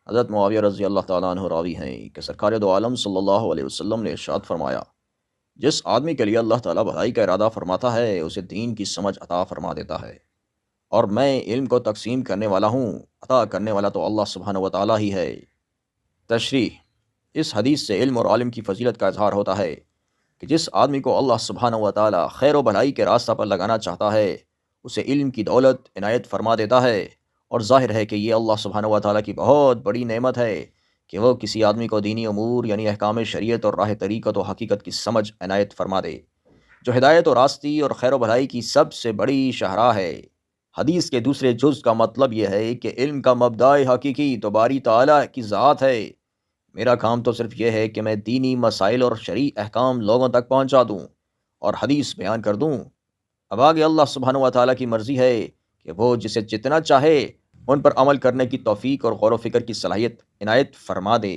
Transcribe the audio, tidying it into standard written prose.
حضرت معاویہ رضی اللہ تعالیٰ عنہ راوی ہیں کہ سرکار دو عالم صلی اللہ علیہ وسلم نے ارشاد فرمایا، جس آدمی کے لیے اللہ تعالیٰ بھلائی کا ارادہ فرماتا ہے اسے دین کی سمجھ عطا فرما دیتا ہے، اور میں علم کو تقسیم کرنے والا ہوں، عطا کرنے والا تو اللہ سبحانہ و تعالیٰ ہی ہے۔ تشریح: اس حدیث سے علم اور عالم کی فضیلت کا اظہار ہوتا ہے کہ جس آدمی کو اللہ سبحانہ و تعالیٰ خیر و بھلائی کے راستہ پر لگانا چاہتا ہے اسے علم کی دولت عنایت فرما دیتا ہے، اور ظاہر ہے کہ یہ اللہ سبحانہ و تعالیٰ کی بہت بڑی نعمت ہے کہ وہ کسی آدمی کو دینی امور یعنی احکام شریعت اور راہ طریقت و حقیقت کی سمجھ عنایت فرما دے، جو ہدایت و راستی اور خیر و بھلائی کی سب سے بڑی شاہراہ ہے۔ حدیث کے دوسرے جز کا مطلب یہ ہے کہ علم کا مبدأ حقیقی تو باری تعالیٰ کی ذات ہے۔ میرا کام تو صرف یہ ہے کہ میں دینی مسائل اور شرعی احکام لوگوں تک پہنچا دوں اور حدیث بیان کر دوں۔ اب آگے اللہ سبحانہ و تعالیٰ کی مرضی ہے کہ وہ جسے جتنا چاہے ان پر عمل کرنے کی توفیق اور غور و فکر کی صلاحیت عنایت فرما دے۔